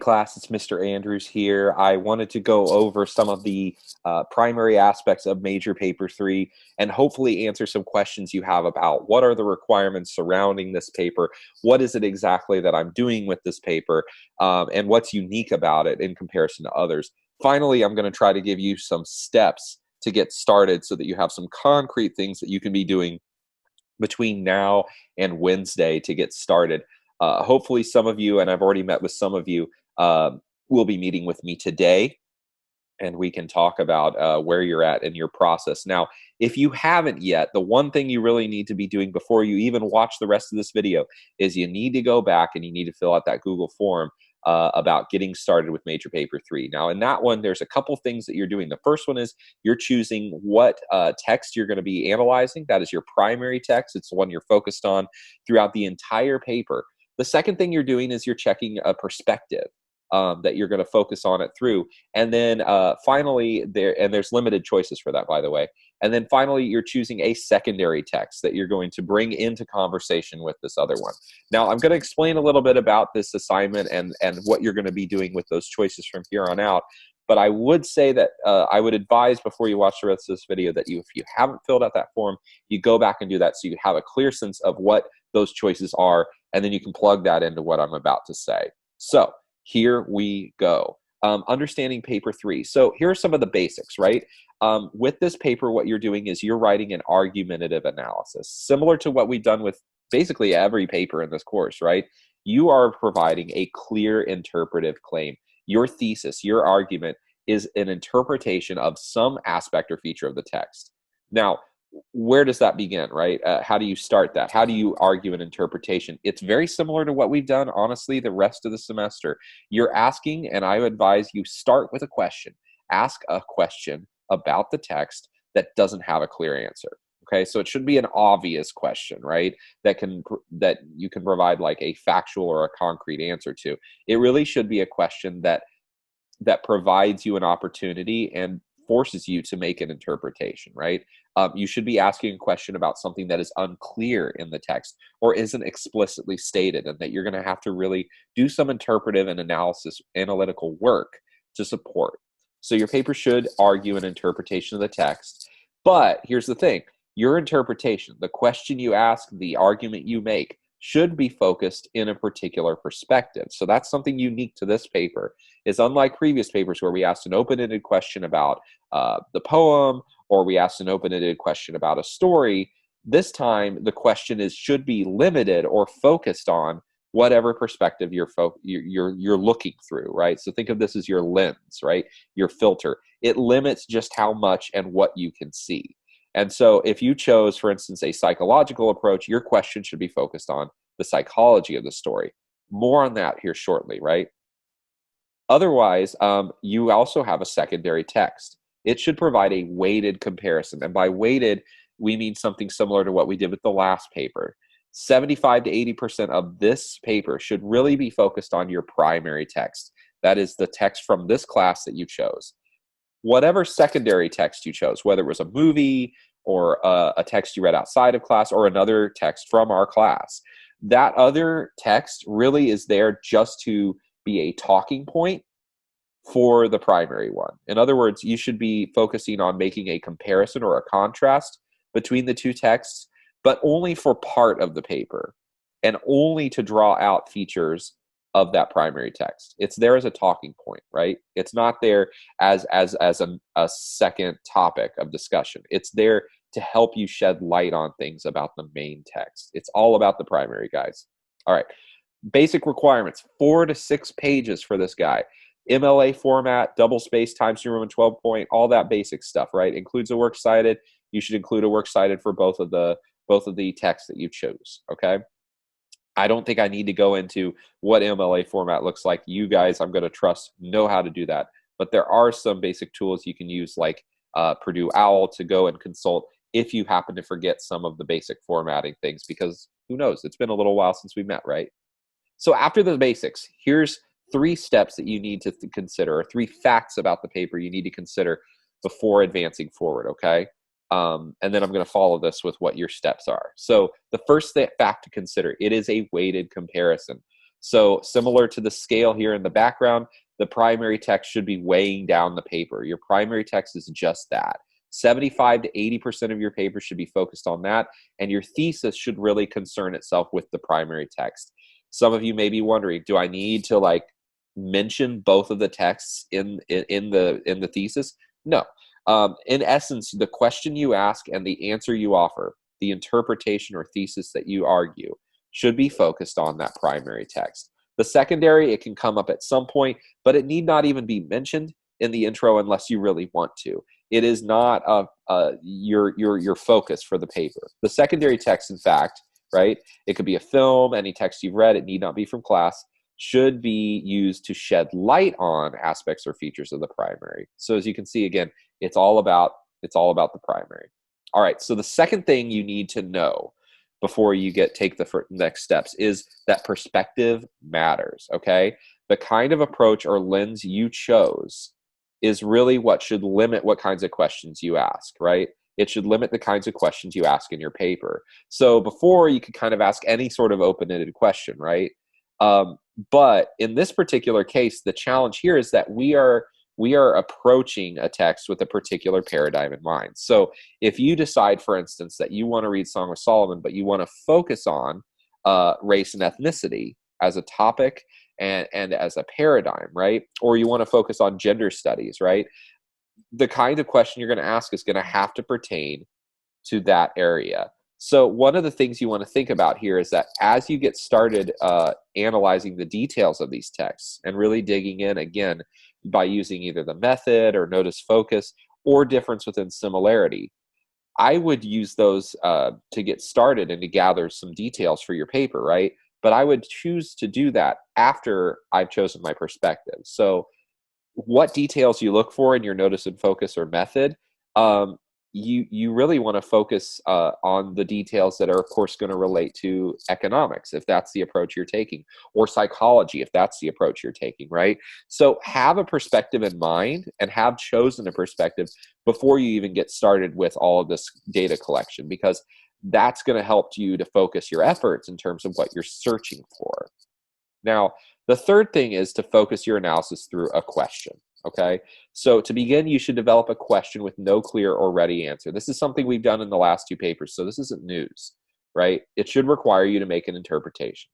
class, it's Mr. Andrews here. I wanted to go over some of the primary aspects of Major Paper 3 and hopefully answer some questions you have about what are the requirements surrounding this paper, what is it exactly that I'm doing with this paper, and what's unique about it in comparison to others. Finally, I'm going to try to give you some steps to get started so that you have some concrete things that you can be doing between now and Wednesday to get started. Hopefully some of you, and I've already met with some of you, will be meeting with me today, and we can talk about where you're at in your process. Now, if you haven't yet, the one thing you really need to be doing before you even watch the rest of this video is you need to go back and you need to fill out that Google form about getting started with Major Paper 3. Now, in that one, there's a couple things that you're doing. The first one is you're choosing what text you're going to be analyzing. That is your primary text. It's the one you're focused on throughout the entire paper. The second thing you're doing is you're checking a perspective that you're going to focus on it through. And then finally, there's limited choices for that, by the way. And then finally, you're choosing a secondary text that you're going to bring into conversation with this other one. Now, I'm going to explain a little bit about this assignment and what you're going to be doing with those choices from here on out. But I would say that I would advise before you watch the rest of this video that if you haven't filled out that form, you go back and do that so you have a clear sense of what those choices are, and then you can plug that into what I'm about to say. So here we go. Understanding paper 3. So here are some of the basics, right? With this paper, what you're doing is you're writing an argumentative analysis, similar to what we've done with basically every paper in this course, right? You are providing a clear interpretive claim. Your thesis, your argument is an interpretation of some aspect or feature of the text. Now, where does that begin, right? How do you start that? How do you argue an interpretation? It's very similar to what we've done, honestly, the rest of the semester. You're asking, and I advise you start with a question. Ask a question about the text that doesn't have a clear answer. Okay, so it should be an obvious question, right? That you can provide like a factual or a concrete answer to. It really should be a question that provides you an opportunity and forces you to make an interpretation, right? You should be asking a question about something that is unclear in the text or isn't explicitly stated, and that you're going to have to really do some interpretive and analytical work to support. So your paper should argue an interpretation of the text. But here's the thing. Your interpretation, the question you ask, the argument you make, should be focused in a particular perspective. So that's something unique to this paper. Is unlike previous papers where we asked an open-ended question about the poem, or we asked an open-ended question about a story, this time the question should be limited or focused on whatever perspective you're looking through, right? So think of this as your lens, right? Your filter. It limits just how much and what you can see. And so if you chose, for instance, a psychological approach, your question should be focused on the psychology of the story. More on that here shortly, right? Otherwise, you also have a secondary text. It should provide a weighted comparison. And by weighted, we mean something similar to what we did with the last paper. 75 to 80% of this paper should really be focused on your primary text. That is the text from this class that you chose. Whatever secondary text you chose, whether it was a movie or a text you read outside of class or another text from our class, that other text really is there just to be a talking point for the primary one. In other words, you should be focusing on making a comparison or a contrast between the two texts, but only for part of the paper and only to draw out features of that primary text. It's there as a talking point, right? It's not there as a second topic of discussion. It's there to help you shed light on things about the main text. It's all about the primary, guys. All right. Basic requirements, 4 to 6 pages for this guy. MLA format, double space, Times New Roman 12 point, all that basic stuff, right? Includes a works cited. You should include a works cited for both of the texts that you chose, okay? I don't think I need to go into what MLA format looks like. You guys, I'm going to trust, know how to do that. But there are some basic tools you can use like Purdue OWL to go and consult if you happen to forget some of the basic formatting things, because who knows? It's been a little while since we met, right? So after the basics, here's 3 steps that you need to consider, or 3 facts about the paper you need to consider before advancing forward, okay? And then I'm going to follow this with what your steps are. So the first fact to consider, it is a weighted comparison. So similar to the scale here in the background, the primary text should be weighing down the paper. Your primary text is just that. 75 to 80% of your paper should be focused on that, and your thesis should really concern itself with the primary text. Some of you may be wondering, do I need to like mention both of the texts in the thesis? No. In essence, the question you ask and the answer you offer, the interpretation or thesis that you argue, should be focused on that primary text. The secondary, it can come up at some point, but it need not even be mentioned in the intro unless you really want to. It is not your focus for the paper. The secondary text, in fact, right? It could be a film, any text you've read, it need not be from class, should be used to shed light on aspects or features of the primary. So as you can see, again, it's all about the primary. All right, so the second thing you need to know before you take the next steps is that perspective matters, okay? The kind of approach or lens you chose is really what should limit what kinds of questions you ask, right? It should limit the kinds of questions you ask in your paper. So before, you could kind of ask any sort of open-ended question, right? But in this particular case, the challenge here is that we are approaching a text with a particular paradigm in mind. So if you decide, for instance, that you want to read Song of Solomon, but you want to focus on race and ethnicity as a topic and as a paradigm, right? Or you want to focus on gender studies, right? The kind of question you're going to ask is going to have to pertain to that area. So one of the things you want to think about here is that as you get started analyzing the details of these texts and really digging in, again, by using either the method or notice focus or difference within similarity, I would use those to get started and to gather some details for your paper, right? But I would choose to do that after I've chosen my perspective. So what details you look for in your notice and focus or method, you really want to focus on the details that are, of course, going to relate to economics, if that's the approach you're taking, or psychology, if that's the approach you're taking, right? So have a perspective in mind and have chosen a perspective before you even get started with all of this data collection, because that's going to help you to focus your efforts in terms of what you're searching for. Now, the third thing is to focus your analysis through a question. Okay, so to begin, you should develop a question with no clear or ready answer. This is something we've done in the last two papers, so this isn't news, right? It should require you to make an interpretation.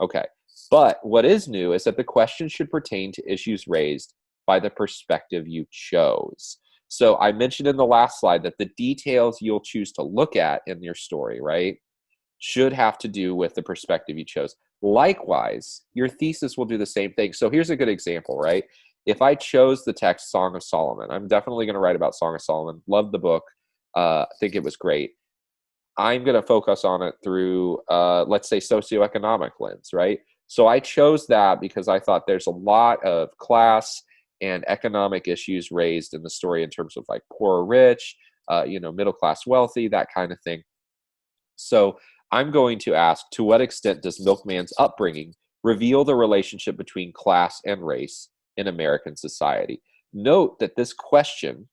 Okay, but what is new is that the question should pertain to issues raised by the perspective you chose. So I mentioned in the last slide that the details you'll choose to look at in your story, right, should have to do with the perspective you chose. Likewise, your thesis will do the same thing. So here's a good example, right? If I chose the text Song of Solomon, I'm definitely going to write about Song of Solomon. Love the book. Think it was great. I'm going to focus on it through, let's say, socioeconomic lens, right? So I chose that because I thought there's a lot of class and economic issues raised in the story in terms of like poor or rich, middle class wealthy, that kind of thing. So I'm going to ask, to what extent does Milkman's upbringing reveal the relationship between class and race in American society? Note that this question,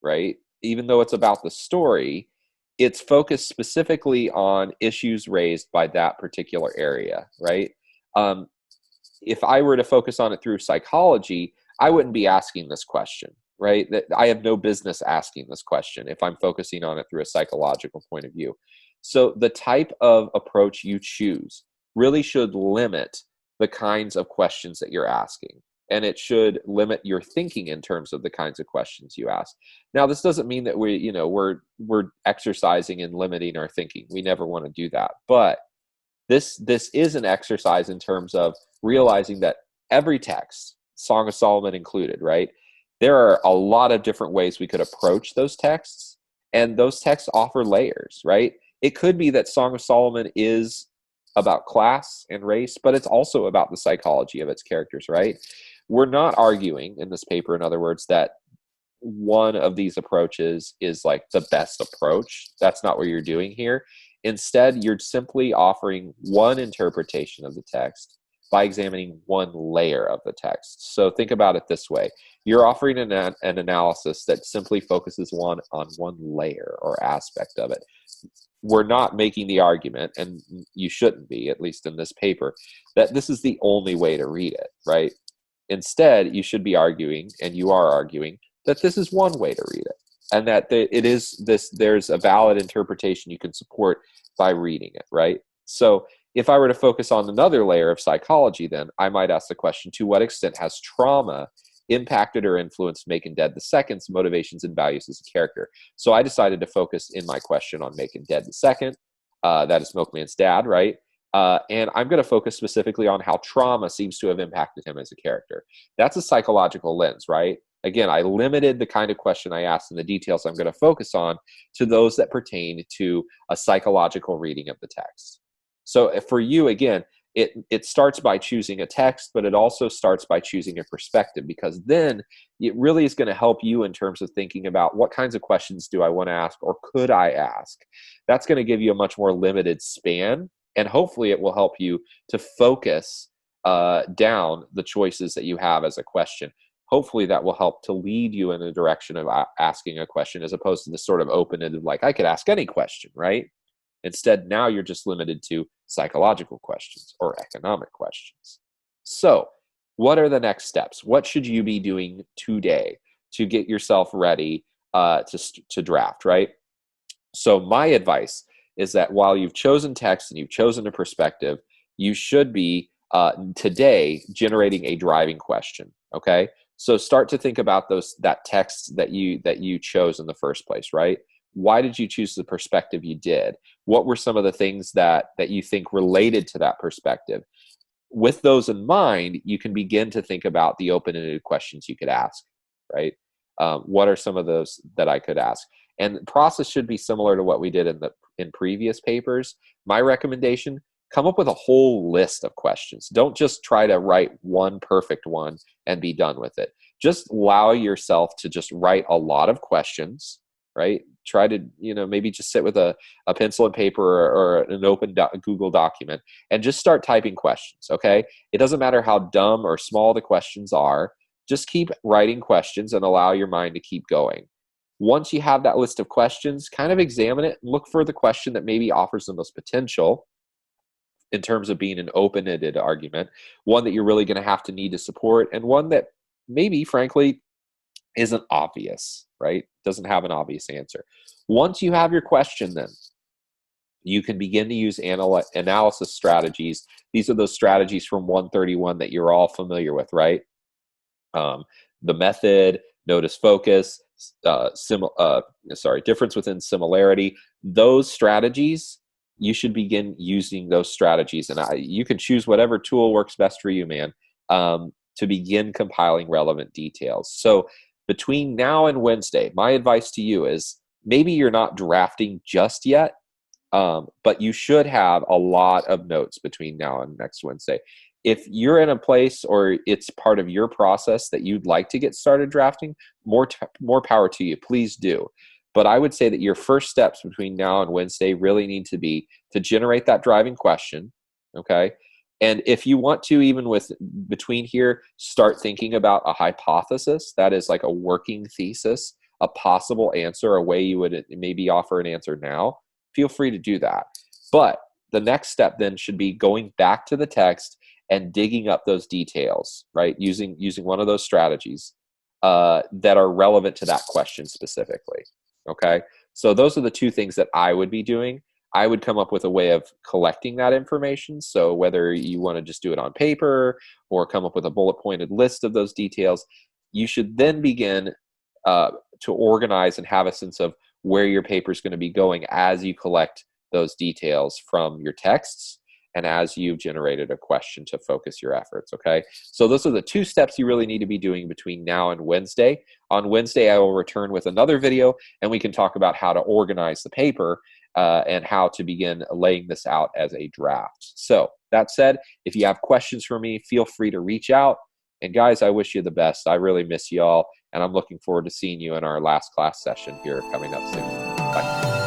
right, even though it's about the story, it's focused specifically on issues raised by that particular area, right? If I were to focus on it through psychology, I wouldn't be asking this question, right? That I have no business asking this question if I'm focusing on it through a psychological point of view. So the type of approach you choose really should limit the kinds of questions that you're asking. And it should limit your thinking in terms of the kinds of questions you ask. Now, this doesn't mean that we're exercising and limiting our thinking. We never want to do that. But this is an exercise in terms of realizing that every text, Song of Solomon included, right? There are a lot of different ways we could approach those texts, and those texts offer layers, right? It could be that Song of Solomon is about class and race, but it's also about the psychology of its characters, right? We're not arguing in this paper, in other words, that one of these approaches is like the best approach. That's not what you're doing here. Instead, you're simply offering one interpretation of the text by examining one layer of the text. So think about it this way. You're offering an analysis that simply focuses on one layer or aspect of it. we're not making the argument, and you shouldn't be, at least in this paper, that this is the only way to read it, right? Instead, you should be arguing, and you are arguing, that this is one way to read it, and that there's a valid interpretation you can support by reading it, right? So if I were to focus on another layer of psychology, then I might ask the question, to what extent has trauma impacted or influenced Macon Dead II's motivations and values as a character? So I decided to focus in my question on Macon Dead II, that is Milkman's dad, right? And I'm going to focus specifically on how trauma seems to have impacted him as a character. That's a psychological lens, right? Again, I limited the kind of question I asked and the details I'm going to focus on to those that pertain to a psychological reading of the text. So for you, again, it starts by choosing a text, but it also starts by choosing a perspective, because then it really is going to help you in terms of thinking about what kinds of questions do I want to ask, or could I ask? That's going to give you a much more limited span, and hopefully it will help you to focus down the choices that you have as a question. Hopefully that will help to lead you in the direction of asking a question, as opposed to this sort of open-ended, like, I could ask any question, right? Instead, now you're just limited to psychological questions or economic questions. So what are the next steps? What should you be doing today to get yourself ready to draft, right? So my advice is that while you've chosen text and you've chosen a perspective, you should be today generating a driving question, okay? So start to think about that text that you chose in the first place, right? Why did you choose the perspective you did? What were some of the things that you think related to that perspective? With those in mind, you can begin to think about the open-ended questions you could ask, right? What are some of those that I could ask? And the process should be similar to what we did in previous papers. My recommendation, come up with a whole list of questions. Don't just try to write one perfect one and be done with it. Just allow yourself to just write a lot of questions, right? Try to, maybe just sit with a pencil and paper or an open Google document and just start typing questions, okay? It doesn't matter how dumb or small the questions are. Just keep writing questions and allow your mind to keep going. Once you have that list of questions, kind of examine it and look for the question that maybe offers the most potential in terms of being an open-ended argument, one that you're really going to have to need to support, and one that maybe, frankly, isn't obvious, right? Doesn't have an obvious answer. Once you have your question, then you can begin to use analysis strategies. These are those strategies from 131 that you're all familiar with, right? The method, notice focus, difference within similarity. Those strategies, you should begin using those strategies. And you can choose whatever tool works best for you, man, to begin compiling relevant details. So between now and Wednesday, my advice to you is maybe you're not drafting just yet, but you should have a lot of notes between now and next Wednesday. If you're in a place or it's part of your process that you'd like to get started drafting, more power to you. Please do. But I would say that your first steps between now and Wednesday really need to be to generate that driving question, okay? And if you want to, even between here, start thinking about a hypothesis. That is like a working thesis, a possible answer, a way you would maybe offer an answer now. Feel free to do that. But the next step then should be going back to the text and digging up those details, right? Using one of those strategies that are relevant to that question specifically, okay? So those are the two things that I would be doing. I would come up with a way of collecting that information. So whether you want to just do it on paper or come up with a bullet pointed list of those details, you should then begin to organize and have a sense of where your paper is going to be going as you collect those details from your texts and as you've generated a question to focus your efforts, okay? So those are the two steps you really need to be doing between now and Wednesday. On Wednesday, I will return with another video, and we can talk about how to organize the paper and how to begin laying this out as a draft. So that said, if you have questions for me, feel free to reach out. And guys, I wish you the best. I really miss you all, and I'm looking forward to seeing you in our last class session here coming up soon. Bye.